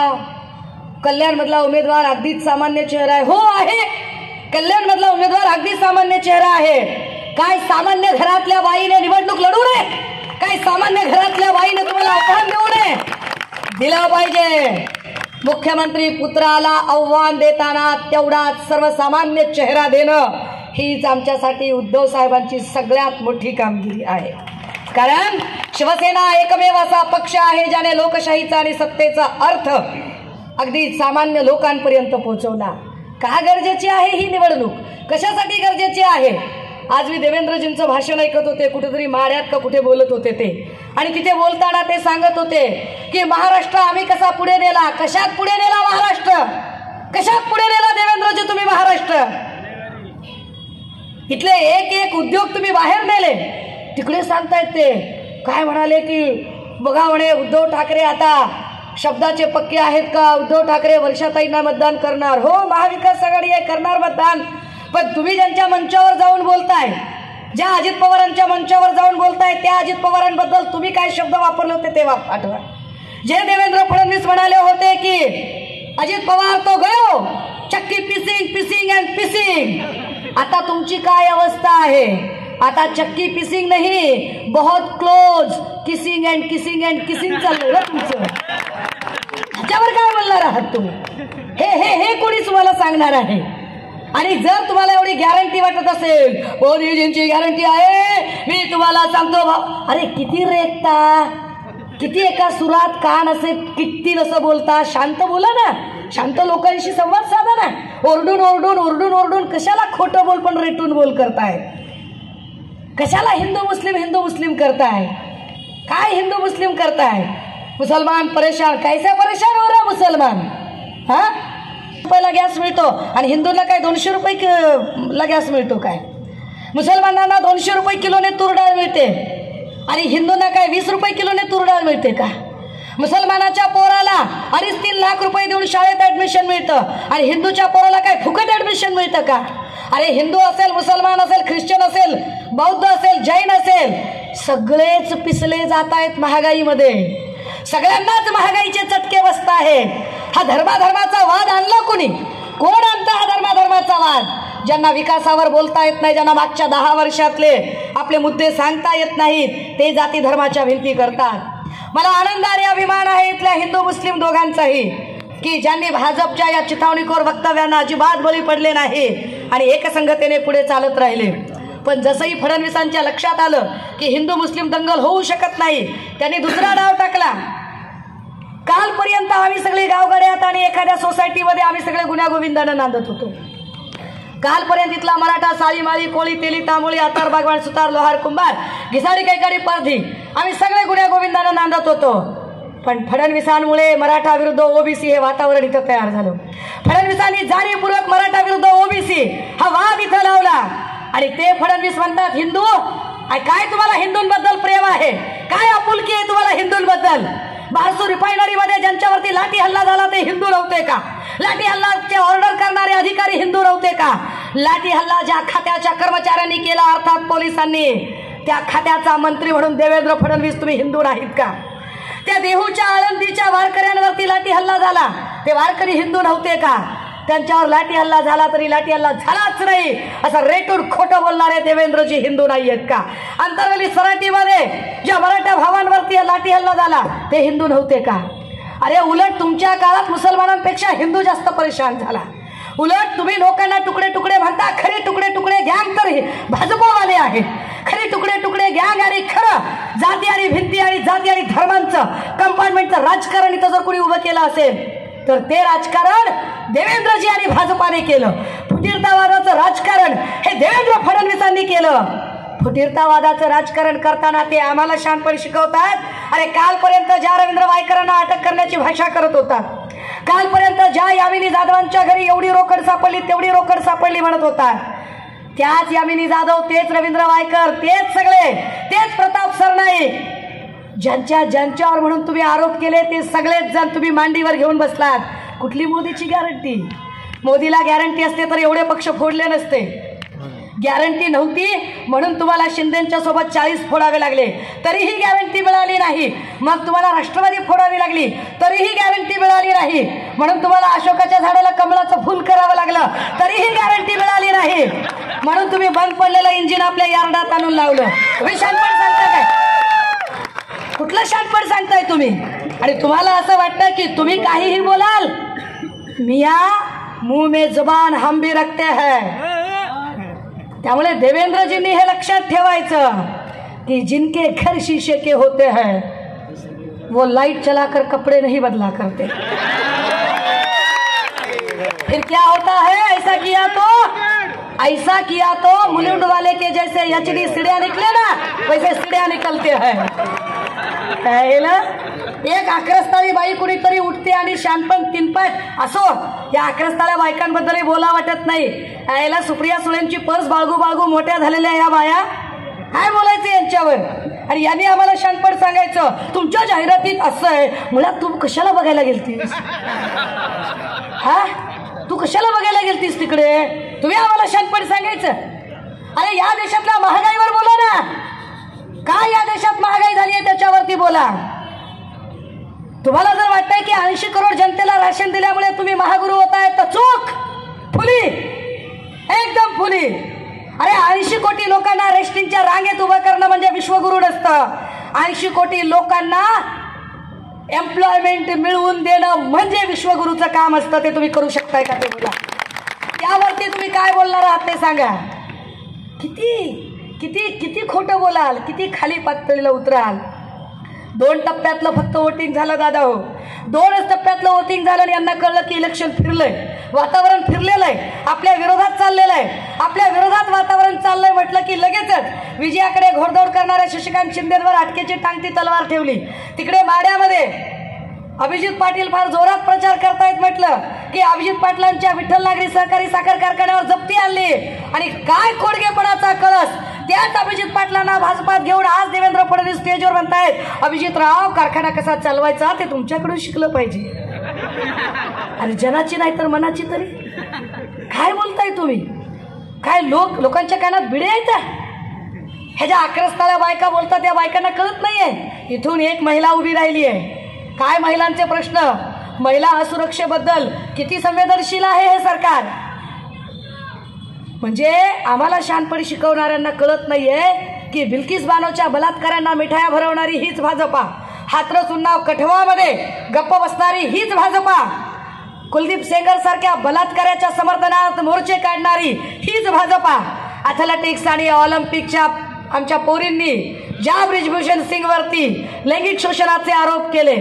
कल्याणमधला उमेदवार अगदीच सामान्य चेहरा आहे. हो आहे, कल्याणमधला उमेदवार अगदी सामान्य चेहरा आहे. काय सामान्य घरातल्या बाईने निवडणूक लढू नये, काय सामान्य घरातल्या बाईने तुम्हाला आव्हान देऊ नये, दिलं पाहिजे. मुख्यमंत्री पुत्राला आव्हान देताना तेवढाच सर्वसामान्य चेहरा देणं हीच आमच्यासाठी उद्धव साहेबांची सगळ्यात मोठी कामगिरी आहे. कारण शिवसेना एकमेव असा पक्ष आहे ज्याने लोकशाहीचा आणि सत्तेचा अर्थ अगदी सामान्य लोकांपर्यंत पोहोचवला. का गरजेची आहे ही निवडणूक, कशासाठी गरजेची आहे. आज मी देवेंद्रजींचं भाषण ऐकत होते, कुठेतरी माड्यात का कुठे बोलत होते ते, आणि तिथे बोलताना ते सांगत होते की महाराष्ट्र आम्ही कसा पुढे नेला. कशात पुढे नेला महाराष्ट्र, कशात पुढे नेला देवेंद्रजी तुम्ही महाराष्ट्र. इथले एक एक उद्योग तुम्ही बाहेर नेले. तिकडे सांगतायत ते काय म्हणाले की बघा म्हणे उद्धव ठाकरे आता शब्दाचे पक्के आहेत का, उद्धव ठाकरे वर्षाताईंना मतदान करणार. हो, महाविकास आघाडी आहे, करणार मतदान. पण तुम्ही ज्यांच्या मंचावर जाऊन बोलताय, ज्या अजित पवारांच्या मंचावर जाऊन बोलताय, त्या अजित पवारांबद्दल तुम्ही काय शब्द वापरले होते ते आठवा. जे देवेंद्र फडणवीस म्हणाले होते की अजित पवार तो गयो, चक्की पिसिंग पिसिंग अँड पिसिंग. आता तुमची काय अवस्था आहे. आता चक्की पिसिंग नाही, बहुत close kissing and kissing and kissing चाललंय ना तुमचं. ह्याच्यावर काय बोलणार आहात तुम्ही. हे हे हे कोणी तुम्हाला सांगणार आहे. आणि जर तुम्हाला एवढी गॅरंटी वाटत असेल, मोदीजींची गॅरंटी आहे, मी तुम्हाला सांगतो भाऊ. अरे किती रेखता, किती एका सुरात कान असे किती नसं बोलता. शांत बोला ना, शांत लोकांशी संवाद साधा ना. ओरडून ओरडून ओरडून ओरडून कशाला खोटं बोल पण रेटून बोल करताय. कशाला हिंदू मुस्लिम करताय. काय हिंदू मुस्लिम करताय. मुसलमान परेशान, कैसे परेशान हो रहा मुसलमान. हा, रुपयाला गॅस मिळतो आणि हिंदूंना काय 200 रुपये गॅस मिळतो काय. मुसलमानांना 200 रुपये किलोने तूर डाळ मिळते आणि हिंदूंना काय 20 रुपये किलोने तूर डाळ मिळते का. मुसलमानाच्या पोराला 2.5-3 लाख रुपये देऊन शाळेत ऍडमिशन मिळतं आणि हिंदूच्या पोराला काय फुकट ऍडमिशन मिळतं का? अरे हिंदू असेल, मुसलमान असेल, ख्रिश्चन असेल, बौद्ध असेल, जैन असेल, सगळेच पिसले जात आहेत महागाईमध्ये. सगळ्यांनाच महागाईचे चटके बसत आहेत. हा धर्माधर्माचा वाद आणला कोणी? कोण आणता हा धर्माधर्माचा वाद? ज्यांना विकासावर बोलता येत नाही, ज्यांना मागच्या 10 वर्षातले आपले मुद्दे सांगता येत नाहीत, ते जाती धर्माच्या भिंती करतात. मला आनंद आणि अभिमान आहे इथल्या हिंदू मुस्लिम दोघांचाही, की ज्यांनी भाजपच्या या चिथावणीखोर वक्तव्यांना अजिबात बळी पडले नाही आणि एकसंगतेने पुढे चालत राहिले. पण जसंही फडणवीसांच्या लक्षात आलं की हिंदू मुस्लिम दंगल होऊ शकत नाही, त्यांनी दुसरा डाव टाकला. कालपर्यंत आम्ही सगळे गावगाड्यात आणि एखाद्या सोसायटीमध्ये आम्ही सगळे गुण्यागोविंदानं नांदत होतो. कालपर्यंत इथला मराठा, साळीमाळी, कोळी, तेली, तांबोळी, आतार, बागवान, सुतार, लोहार, कुंभार, घिसाडी, कैकाडी, पारधी आम्ही सगळे गुण्यागोविंदानं नांदत होतो. पण फडणवीसांमुळे मराठा विरुद्ध ओबीसी हे वातावरण इथं तयार झालं. फडणवीसांनी जाणीवपूर्वक मराठा विरुद्ध ओबीसी हा वाद इथं लावला आणि ते फडणवीस म्हणतात हिंदू, काय तुम्हाला हिंदूंबद्दल प्रेम आहे? काय आपुलकी आहे तुम्हाला हिंदूंबद्दल? बारसू रिफायनरीमध्ये ज्यांच्यावरती लाठी हल्ला झाला ते हिंदू नव्हते का? लाठी हल्लाचे ऑर्डर करणारे अधिकारी हिंदू नव्हते का? लाठी हल्ला ज्या खात्याच्या कर्मचाऱ्यांनी केला, अर्थात पोलिसांनी, त्या खात्याचा मंत्री म्हणून देवेंद्र फडणवीस तुम्ही हिंदू नाहीत का? त्या देहूच्या आळंदीच्या वारकऱ्यांवरती लाठी हल्ला झाला, ते वारकरी हिंदू नव्हते का? त्यांच्यावर लाठी हल्ला झाला तरी लाठी हल्ला झालाच नाही असं रेटून खोटं बोलणारे देवेंद्रजी हिंदू नाही आहेत का? अंतरवली सराटीमध्ये ज्या मराठा भावांवरती लाठी हल्ला झाला ते हिंदू नव्हते का? अरे उलट तुमच्या काळात मुसलमानांपेक्षा हिंदू जास्त परेशान झाला. उलट तुम्ही लोकांना तुकडे तुकडे म्हणता, खरे तुकडे तुकडे गँग तर भाजपवाले आहेत. खरे तुकडे तुकडे गँग आणि खरं जाती आणि भिंती आणि जाती आणि धर्मांचं कंपार्टमेंटचं राजकारण इथं जर कोणी उभं केलं असेल तर ते राजकारण देवेंद्रजी आणि भाजपाने केलं. फुटीरतावादाचं राजकारण हे देवेंद्र फडणवीसांनी केलं. फुटीरतावादाचं राजकारण करताना ते आम्हाला शहाणपण शिकवतात. अरे कालपर्यंत ज्या रवींद्र वायकरांना अटक करण्याची भाषा करत होता, कालपर्यंत ज्या यामिनी जाधवांच्या घरी एवढी रोकड सापडली तेवढी रोकड सापडली म्हणत होता, त्याच यामिनी जाधव, तेच रवींद्र वायकर, तेच सगळे, तेच प्रताप सरनाईक, ज्यांच्यावर म्हणून तुम्ही आरोप केले ते सगळेच जण तुम्ही मांडीवर घेऊन बसलात. कुठली मोदीची गॅरंटी? मोदीला गॅरंटी असते तर एवढे पक्ष फोडले नसते. गॅरंटी नव्हती म्हणून तुम्हाला शिंदेच्या सोबत 40 फोडावे लागले, तरीही गॅरंटी मिळाली नाही. मग तुम्हाला राष्ट्रवादी फोडावी लागली, तरीही गॅरंटी मिळाली नाही. म्हणून तुम्हाला अशोकाच्या झाडाला कमळाचं फुल करावं लागलं, तरीही गॅरंटी मिळाली नाही. म्हणून तुम्ही बंद पडलेलं इंजिन आपल्या यार्डात आणून लावलं. तुम्ही शहाणपण सांगता काय? कुठलं शहाणपण सांगताय तुम्ही? आणि तुम्हाला असं वाटतं की तुम्ही काहीही बोलाल, मियां मुंह में जुबान हम भी रखते हैं. त्यामुळे देवेंद्रजींनी हे लक्षात ठेवायचं कि जिनके घर शीशे के होते हैं वो लाइट चलाकर कपड़े नहीं बदला करते. फिर क्या होता है? ऐसा किया तो मुलुंड वाले के जैसे एचडी सीढ़ियां निकले ना, वैसे सीढ़ियां निकलते हैं. एक आक्रस्ताळी बाई कुणीतरी उठते आणि शानपण 3 पाच असो. या आक्रस्ताळ्या बायकांबद्दलही बोला वाटत नाही. याला सुप्रिया सुळेंची पर्स बाळगू बाळगू मोठ्या झालेल्या या बाया, काय बोलायचं यांच्यावर? आणि यांनी आम्हाला शानपण सांगायचं तुमच्या जाहिरातीत असं आहे. मुळात तू कशाला बघायला गेलतीस? हा, तू कशाला बघायला गेलतीस तिकडे? तुम्ही आम्हाला शानपण सांगायचं? अरे या देशातल्या महागाईवर बोला ना. काय या देशात महागाई झाली आहे त्याच्यावरती बोला. तुम्हाला जर वाटतंय की 80 करोड जनतेला राशन दिल्यामुळे तुम्ही महागुरु होताय तर चूक. फुली, एकदम फुली. अरे 80 कोटी लोकांना रेशनिंगच्या रांगेत उभं करणं म्हणजे विश्वगुरु नसतं. 80 कोटी लोकांना एम्प्लॉयमेंट मिळवून देणं म्हणजे विश्वगुरूचं काम असतं. ते तुम्ही करू शकताय का ते बोला. त्यावरती तुम्ही काय बोलणार आहात ते सांगा. किती किती किती खोटं बोलाल, किती खाली पातळीला उतराल. 2 टप्प्यातलं फक्त वोटिंग झालं दादा हो. 2च टप्प्यातलं वोटिंग झालं आणि यांना कळलं की इलेक्शन फिरलंय, वातावरण फिरलेलं आहे, आपल्या विरोधात चाललेलं आहे. आपल्या विरोधात वातावरण चाललंय म्हटलं की लगेचच विजयाकडे घोडदौड करणाऱ्या शशिकांत शिंदेवर अटकेची टांगती तलवार ठेवली. तिकडे माड्यामध्ये अभिजित पाटील फार जोरात प्रचार करतायत. म्हटलं की अभिजित पाटलांच्या विठ्ठल नागरी सहकारी साखर कारखान्यावर जप्ती आणली आणि काय खोडगेपणाचा कळस. त्याच अभिजित पाटलांना भाजपात घेऊन आज देवेंद्र फडणवीस स्टेजवर म्हणतायत अभिजितराव कारखाना कसा चालवायचा ते तुमच्याकडून शिकलं पाहिजे. अरे जनाची नाही तर मनाची तरी काय बोलताय तुम्ही. काय लोकांच्या कानात भिडे आहेत. ह्याच्या आक्रस्ताळ्या बायका बोलतात त्या बायकांना कळत नाहीये. इथून एक महिला उभी राहिली आहे. काय महिलांचे प्रश्न, महिला असुरक्षेबद्दल किती संवेदनशील आहे हे सरकार. म्हणजे आम्हाला शहाणपणी शिकवणाऱ्यांना कळत नाहीये की बिल्किस बानोच्या बलात्कारांना मिठाया भरवणारी हीच भाजपा, हाथरस उन्नाव कठवामध्ये गप्प बसणारी हीच भाजपा, कुलदीप सेंगर सारख्या बलात्काराच्या समर्थनात मोर्चे काढणारी हीच भाजपा. ॲथलेटिक्स आणि ऑलिम्पिकच्या आमच्या पोरींनी ज्या ब्रिजभूषण सिंग वरती लैंगिक शोषणाचे आरोप केले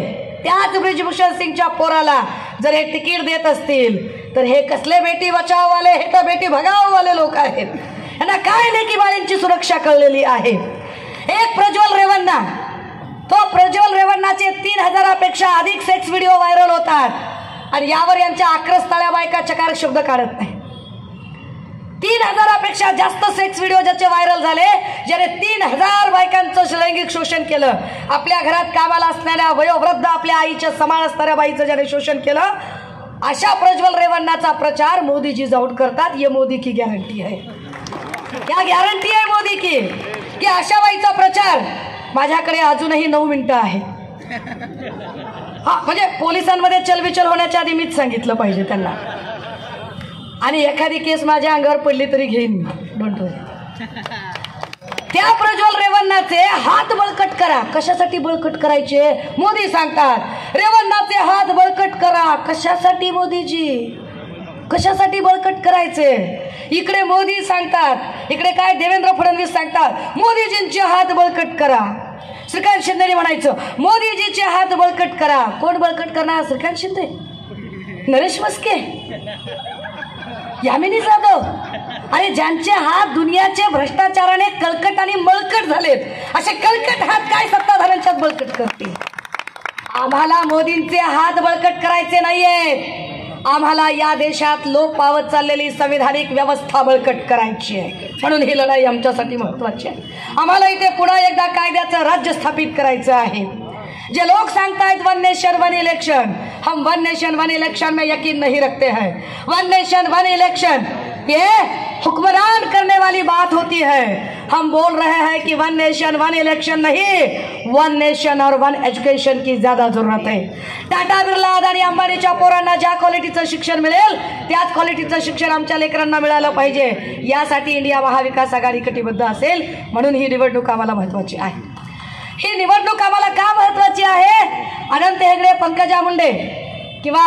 त्याच ब्रिजभूषण सिंगच्या पोराला जर हे तिकीट देत असतील तर हे कसले बेटी बचाव वाले, हे तर बेटी भगाव वाले लोक आहेत. यांना काय लेकी बाळींची सुरक्षा कळलेली आहे. एक प्रज्वल रेवन्ना, तो प्रज्वल रेवन्नाचे 3000पेक्षा अधिक सेक्स व्हिडिओ व्हायरल होतात आणि यावर यांच्या आक्रस्ताळ्या बायका चकार शब्द काढत नाही. 3000पेक्षा जास्त सेक्स व्हिडिओ ज्याचे व्हायरल झाले, ज्याने 3000 बायकांचं लैंगिक शोषण केलं. आपल्या घरात कामाला असणाऱ्या वयोवृद्ध आपल्या आईच्या समान असणाऱ्या बाईचं ज्याने शोषण केलं, अशा प्रज्वल रेवन्नाचा प्रचार मोदीजी जाऊन करतात. ये मोदी की गॅरंटी आहे. क्या गॅरंटी आहे मोदी की अशा बाईचा प्रचार. माझ्याकडे अजूनही 9 मिनिटं आहे. हा म्हणजे पोलिसांमध्ये चलबिचल होण्याच्या आधी मीच सांगितलं पाहिजे त्यांना. आणि एखादी केस माझ्या अंगावर पडली तरी घेईन मी, डोंट वरी. त्या प्रज्वल रेवन्नाचे हात बळकट करा. कशासाठी बळकट करायचे मोदी सांगतात. रेवन्नाचे हात बळकट करा. कशासाठी मोदीजी, कशासाठी बळकट करायचे. इकडे मोदी सांगतात, इकडे काय देवेंद्र फडणवीस सांगतात मोदीजींचे हात बळकट करा. श्रीकांत शिंदेने म्हणायचं मोदीजीचे हात बळकट करा. कोण बळकट करणार? श्रीकांत शिंदे, नरेश मस्के, यामिनी जाधव. अरे ज्यांचे हात दुनियाचे भ्रष्टाचाराने कळकट आणि मळकट झालेत, असे कळकट हात काय सत्ताधाऱ्यांच्यात बळकट करतील. आम्हाला मोदींचे हात बळकट करायचे नाहीये. आम्हाला या देशात लोप पावत चाललेली संविधानिक व्यवस्था बळकट करायची आहे. म्हणून ही लढाई आमच्यासाठी महत्वाची आहे. आम्हाला इथे पुन्हा एकदा कायद्याचं राज्य स्थापित करायचं आहे. जे लोग सांगतायत 1 नेशन 1 इलेक्शन, हम 1 नेशन 1 इलेक्शन में यकीन नहीं रखते हैं. 1 नेशन 1 इलेक्शन ये हुक्मरान करने वाली बात होती है. हम बोल रहे हैं कि 1 नेशन 1 इलेक्शन नहीं, 1 नेशन और 1 एजुकेशन की ज्यादा जरूरत है. टाटा बिर्ला अदानी अंबानीच्या पोरांना ज्या क्वालिटीचं शिक्षण मिळेल त्याच क्वालिटीचं शिक्षण आमच्या लेकरांना मिळालं पाहिजे. यासाठी इंडिया महाविकास आघाडी कटिबद्ध असेल. म्हणून ही निवडणूक आम्हाला महत्वाची आहे. ही निवडणूक आम्हाला का महत्वाची आहे? अनंत हेगडे, पंकजा मुंडे किंवा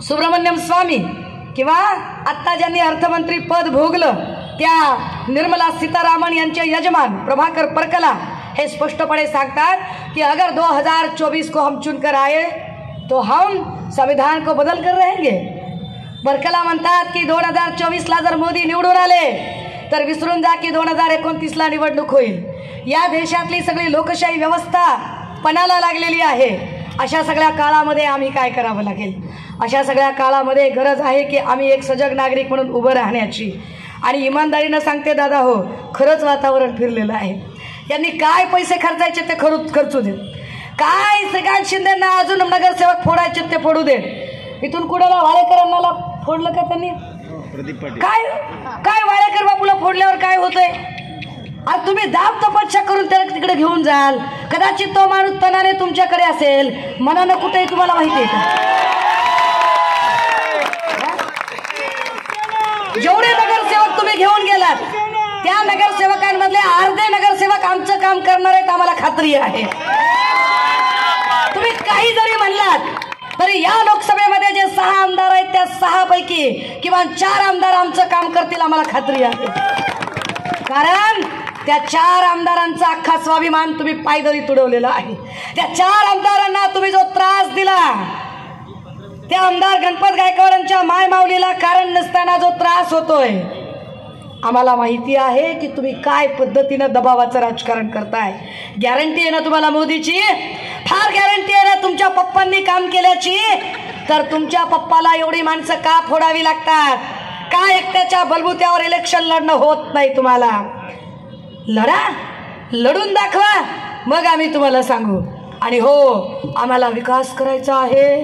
सुब्रमण्यम स्वामी किंवा आत्ता ज्यांनी अर्थमंत्री पद भोगलं त्या निर्मला सीतारामन यांचे यजमान प्रभाकर परकला हे स्पष्टपणे सांगतात की अगर 2024 को हम चुनकर आए तो हम संविधान को बदल कर रहेंगे. परकला म्हणतात की 2024ला जर मोदी निवडून आले तर विसरून जा की 2029ला निवडणूक होईल. या देशातली सगळी लोकशाही व्यवस्था पणाला लागलेली आहे. अशा सगळ्या काळामध्ये आम्ही काय करावं लागेल? अशा सगळ्या काळामध्ये गरज आहे की आम्ही एक सजग नागरिक म्हणून उभं राहण्याची. आणि इमानदारीनं सांगते दादा, हो खरंच वातावरण फिरलेलं आहे. यांनी काय पैसे खर्चायचे ते खर्चू देत. काय श्रीकांत शिंदेंना अजून नगरसेवक फोडायचे ते फोडू देत. इथून कुणाला वाळेकरांना फोडलं का त्यांनी? काय काय वाळेकर बापूला फोडल्यावर काय होतंय? आज तुम्ही दाब तपस्या करून त्याला तिकडे घेऊन जाल. कदाचित तो माणूस तनाने तुमच्याकडे असेल, मनानं कुठेही तुम्हाला माहिती आहे का? जेवढे नगरसेवक तुम्ही घेऊन गेलात त्या नगरसेवकांमधले अर्धे नगरसेवक आमचं काम करणार आहेत, आम्हाला खात्री आहे. तुम्ही काही जरी म्हणलात तरी या लोकसभेमध्ये जे 6 आमदार आहेत त्या 6 पैकी किमान 4 आमदार आमचं काम करतील, आम्हाला खात्री आहे. कारण त्या 4 आमदारांचा अख्खा स्वाभिमान तुम्ही पायदळी तुडवलेला आहे. त्या 4 आमदारांना तुम्ही जो त्रास दिला, त्या आमदार गणपत गायकवाडांच्या माय माऊलीला कारण नसताना जो त्रास होतोय, आम्हाला माहिती आहे की तुम्ही काय पद्धतीनं दबावाचं राजकारण करताय. गॅरंटी आहे ना तुम्हाला मोदीची? फार गॅरंटी आहे ना तुमच्या पप्पांनी काम केल्याची, तर तुमच्या पप्पाला एवढी माणसं का फोडावी लागतात? का एकट्याच्या बलबुत्यावर इलेक्शन लढणं होत नाही? तुम्हाला लढा, लढून दाखवा, मग आम्ही तुम्हाला सांगू. आणि हो, आम्हाला विकास करायचा आहे,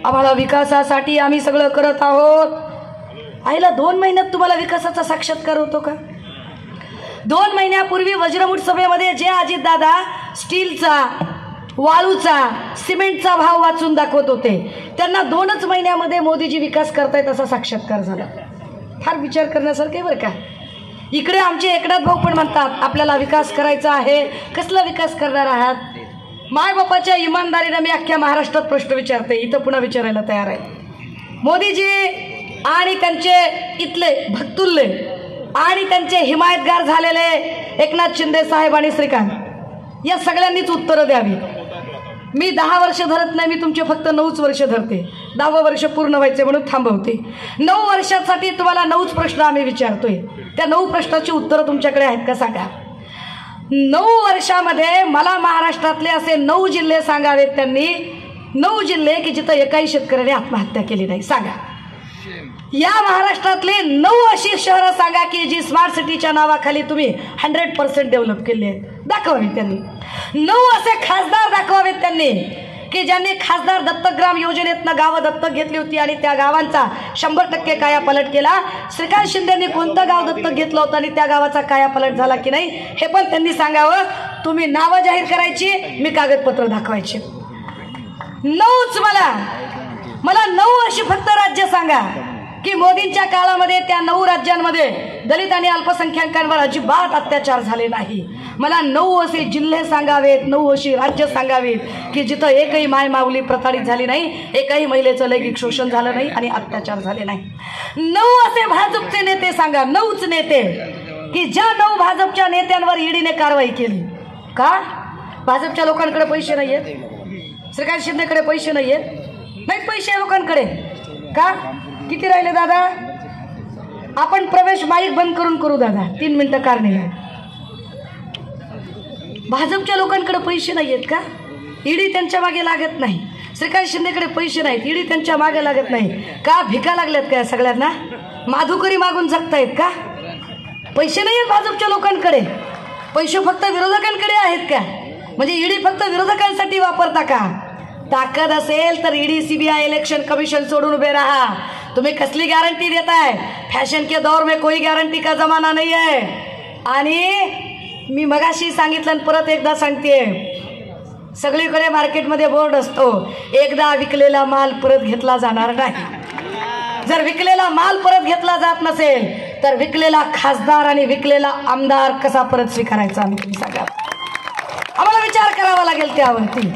आम्हाला विकासासाठी आम्ही सगळं करत आहोत. आईला 2 महिन्यात तुम्हाला विकासाचा साक्षात्कार होतो का? 2 महिन्यापूर्वी वज्रमुठ सभेमध्ये जे अजितदादा स्टीलचा, वाळूचा, सिमेंटचा भाव वाचून दाखवत होते, त्यांना 2च महिन्यामध्ये मोदीजी विकास करतायत असा साक्षात्कार झाला. फार विचार करण्यासारखे बरं का. इकडे आमचे एकनाथ भाऊ पण म्हणतात आपल्याला विकास करायचा आहे. कसला विकास करणार आहात? मायबापाच्या इमानदारीने मी अख्ख्या महाराष्ट्रात प्रश्न विचारते, इथं पुन्हा विचारायला तयार आहे. मोदीजी आणि त्यांचे इथले भक्तुल्ले आणि त्यांचे हिमायतगार झालेले एकनाथ शिंदे साहेब आणि श्रीकांत या सगळ्यांनीच उत्तरं द्यावी. मी 10 वर्ष धरत नाही, मी तुमचे फक्त 9च वर्ष धरते. 10वं वर्ष पूर्ण व्हायचे म्हणून थांबवते. 9 वर्षासाठी तुम्हाला 9च प्रश्न आम्ही विचारतोय. त्या 9 प्रश्नाची उत्तरं तुमच्याकडे आहेत का सांगा. 9 वर्षामध्ये मला महाराष्ट्रातले असे 9 जिल्हे सांगावेत त्यांनी. 9 जिल्हे की जिथं एकाही शेतकऱ्याने आत्महत्या केली नाही. सांगा. या महाराष्ट्रातले 9 अशी शहरं सांगा की जी स्मार्ट सिटीच्या नावाखाली तुम्ही 100% डेव्हलप केले आहेत. दाखवावी त्यांनी. 9 असे खासदार दाखवावेत त्यांनी की ज्यांनी खासदार दत्तग्राम योजनेतनं गावं दत्तक घेतली होती आणि त्या गावांचा 100% कायापालट केला. श्रीकांत शिंदेंनी कोणतं गाव दत्तक घेतलं होतं आणि त्या गावाचा कायापालट झाला की नाही हे पण त्यांनी सांगावं. तुम्ही नावं जाहीर करायची, मी कागदपत्र दाखवायचे. 9च मला 9 अशी फक्त राज्य सांगा की मोदींच्या काळामध्ये त्या 9 राज्यांमध्ये दलित आणि अल्पसंख्याकांवर अजिबात अत्याचार झाले नाही. मला 9 असे जिल्हे सांगावेत, 9 अशी राज्य सांगावीत की जिथं एकही माय माऊली प्रताडित झाली नाही, एकही महिलेचं लैंगिक शोषण झालं नाही आणि अत्याचार झाले नाही. 9 असे भाजपचे नेते सांगा, 9च नेते की ज्या 9 भाजपच्या नेत्यांवर ईडीने कारवाई केली. का? भाजपच्या लोकांकडे पैसे नाही आहेत, श्रीकांत शिंदेकडे पैसे नाही आहेत, नाही पैसे लोकांकडे. का? किती राहिले दादा? आपण प्रवेश माईक बंद करून करू दादा, 3 मिनिटं कारणे. भाजपच्या लोकांकडे पैसे नाही आहेत का? ईडी त्यांच्या मागे लागत नाही. श्रीकांत शिंदेकडे पैसे नाहीत, ईडी त्यांच्या मागे लागत नाही. का? भिका लागल्यात का सगळ्यांना? माधुकरी मागून जगतायत का? पैसे नाही आहेत भाजपच्या लोकांकडे. पैसे फक्त विरोधकांकडे आहेत का? म्हणजे ईडी फक्त विरोधकांसाठी वापरता का? ताकद असेल तर ईडी, सीबीआई, इलेक्शन कमिशन सोडून उभे रहा. तुम्ही कसली गॅरंटी देताय? फॅशन के दौर में कोई गॅरंटी का जमाना नाही आहे. आणि मी मगाशी सांगितलं आणि परत एकदा सांगते, सगळीकडे मार्केटमध्ये बोर्ड असतो, एकदा विकलेला माल परत घेतला जाणार नाही. जर विकलेला माल परत घेतला जात नसेल तर विकलेला खासदार आणि विकलेला आमदार कसा परत स्वीकारायचा आम्ही सांगा. आम्हाला विचार करावा लागेल त्यावरती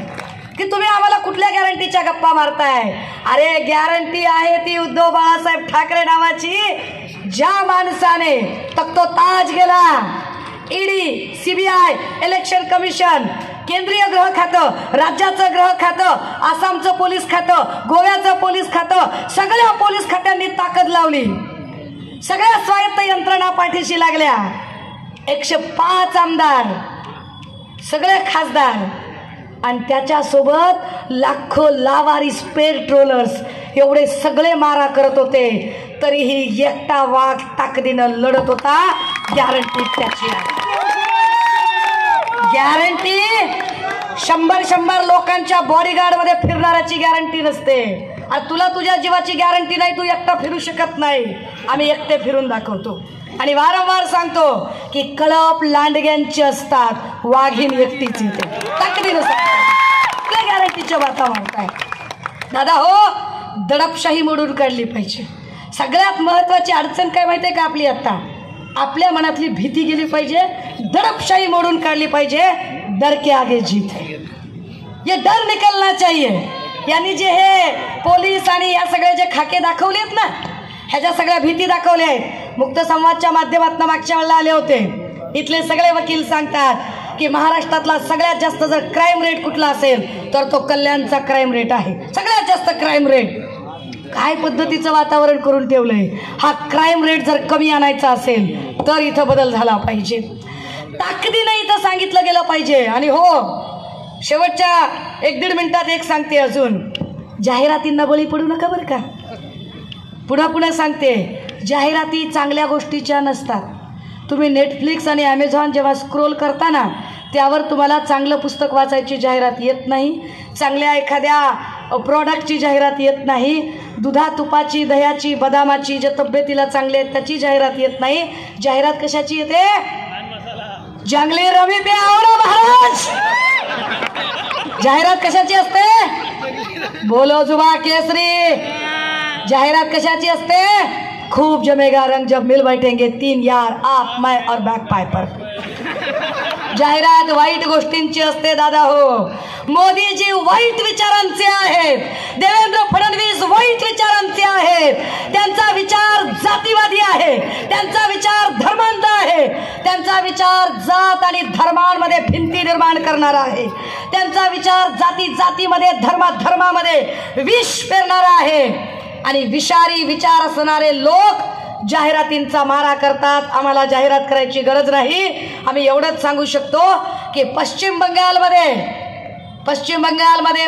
की तुम्ही आम्हाला कुठल्या गॅरंटीच्या गप्पा मारताय. अरे गॅरंटी आहे ती उद्धव बाळासाहेब ठाकरे नावाची. ज्या माणसाने तख्तो ताज गेला, ईडी, सीबीआय, इलेक्शन कमिशन, केंद्रीय गृह खातं, राज्याचं गृह खातं, आसामचं पोलीस खातं, गोव्याचं पोलीस खातं, सगळ्या पोलीस खात्यांनी ताकद लावली. सगळ्या स्वायत्त यंत्रणा पाठीशी लागल्या. 105 आमदार, सगळे खासदार आणि त्याच्यासोबत लाखो लावारिस पेट्रोलर्स एवढे सगळे मारा करत होते. तरीही एकटा वाघ ताकदीनं लढत होता. गॅरंटी त्याची आहे. गॅरंटी 100 लोकांच्या बॉडीगार्डमध्ये फिरणाऱ्याची गॅरंटी नसते. आणि तुला तुझ्या जीवाची गॅरंटी नाही, तू एकटा फिरू शकत नाही. आम्ही एकटे फिरून दाखवतो आणि वारंवार सांगतो की कळप लांडग्यांची असतात, वाघीण एकटीच येते. ताकदीनं कुठल्या गॅरंटीच्या बाता मारताय दादा? हो, दडपशाही मोडून काढली पाहिजे. सगळ्यात महत्वाची अडचण काय माहिती आहे का आपली? आता आपल्या मनातली भीती गेली पाहिजे, दडपशाही मोडून काढली पाहिजे. डर के आगे जीत है, ये डर निकलना चाहिए. यांनी जे हे पोलीस आणि या सगळे जे खाके दाखवलेत ना, ह्याच्या सगळ्या भीती दाखवल्या आहेत. मुक्त संवादच्या माध्यमातून मागच्या वेळेला आले होते. इथले सगळे वकील सांगतात की महाराष्ट्रातला सगळ्यात जास्त जर क्राईम रेट कुठला असेल तर तो कल्याणचा क्राईम रेट आहे. सगळ्यात जास्त क्राईम रेट. काय पद्धतीचं वातावरण करून ठेवलंय. हा क्राईम रेट जर कमी आणायचा असेल तर इथं बदल झाला पाहिजे. ताकदीने इथं सांगितलं गेलं पाहिजे. आणि हो, शेवटच्या 1-1.5 मिनिटात एक सांगते अजून, जाहिरातींना बळी पडू नका बरं का. पुन्हा सांगते, जाहिराती चांगल्या गोष्टीच्या नसतात. तुम्ही नेटफ्लिक्स आणि ॲमेझॉन जेव्हा स्क्रोल करता ना, त्यावर तुम्हाला चांगलं पुस्तक वाचायची जाहिरात येत नाही, चांगल्या एखाद्या प्रॉडक्टची जाहिरात येत नाही, दुधा तुपाची, दह्याची, बदामाची, जे तब्येतीला चांगले आहेत त्याची जाहिरात येत नाही. जाहिरात कशाची येते? जंगली रवी पे आओ ना महाराज. जाहिरात कशाची असते? बोलो जुबा केसरी. जाहिरात कशाची असते? खूब जमेगा रंग जब मिल बैठेंगे 3 यार, आप मैं और बैक पाइपर. जाहिरात वाईट गोष्टींची असते दादा हो. मोदीजी वाईट विचारांचे आहेत, देवेंद्र फडणवीस वाईट विचारांचे आहेत. त्यांचा विचार जातीवादी आहे, त्यांचा विचार धर्मांध आहे, त्यांचा विचार जात आणि धर्मांमध्ये भिंती निर्माण करणारा आहे, त्यांचा विचार जातीमध्ये धर्मामध्ये विष पेरणारा आहे. आणि विषारी विचार असणारे लोक जाहिरातींचा मारा करतात. आम्हाला जाहिरात करायची गरज नाही. आम्ही एवढंच सांगू शकतो की पश्चिम बंगालमध्ये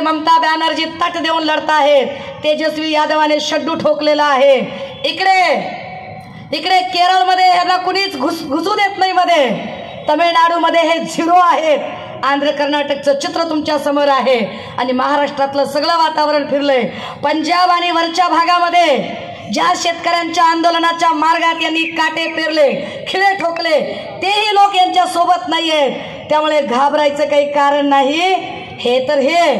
ममता बॅनर्जी तट देऊन लढत आहेत. तेजस्वी यादवाने शड्डू ठोकलेला आहे. इकडे केरळमध्ये ह्याला कुणीच घुसू देत नाही मध्ये. तमिळनाडूमध्ये हे 0 आहेत. आंध्र कर्नाटकचं चित्र तुमच्या समोर आहे. आणि महाराष्ट्रातलं सगळं वातावरण फिरलंय. पंजाब आणि वरच्या भागामध्ये ज्या शेतकऱ्यांच्या आंदोलनाच्या मार्गात यांनी काटे पेरले, खिळे ठोकले, तेही लोक यांच्या सोबत नाही आहेत. त्यामुळे घाबरायचं काही कारण नाही. हे तर हे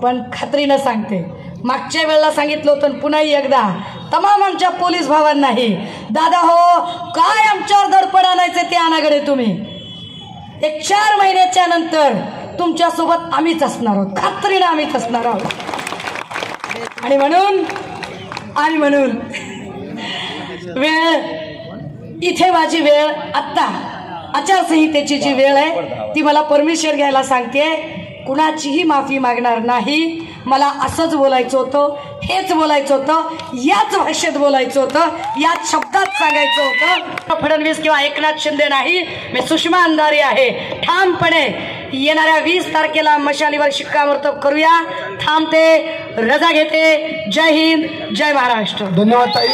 पण खात्रीनं सांगते, मागच्या वेळेला सांगितलं होतं, पुन्हाही एकदा तमाम आमच्या पोलीस भावांनाही, दादा हो काय आमच्यावर दडपण आणायचं ते आणागडे तुम्ही. 4 महिन्याच्या नंतर तुमच्यासोबत आम्हीच असणार आहोत, खात्रीनं आम्हीच असणार आहोत. आणि म्हणून वेळ इथे माझी वेळ, आत्ता आचारसंहितेची जी वेळ आहे ती मला परमिशन घ्यायला सांगते. कुणाचीही माफी मागणार नाही. मला असंच बोलायचं होतं, हेच बोलायचं होतं, याच भाषेत बोलायचं होतं, याच शब्दात सांगायचं होतं. फडणवीस किंवा एकनाथ शिंदे नाही, मी सुषमा अंधारी आहे. ठामपणे येणाऱ्या 20 तारखेला मशालीवर शिक्कामोर्तब करूया. थांबते, रजा घेते. जय हिंद, जय महाराष्ट्र. धन्यवाद ताई.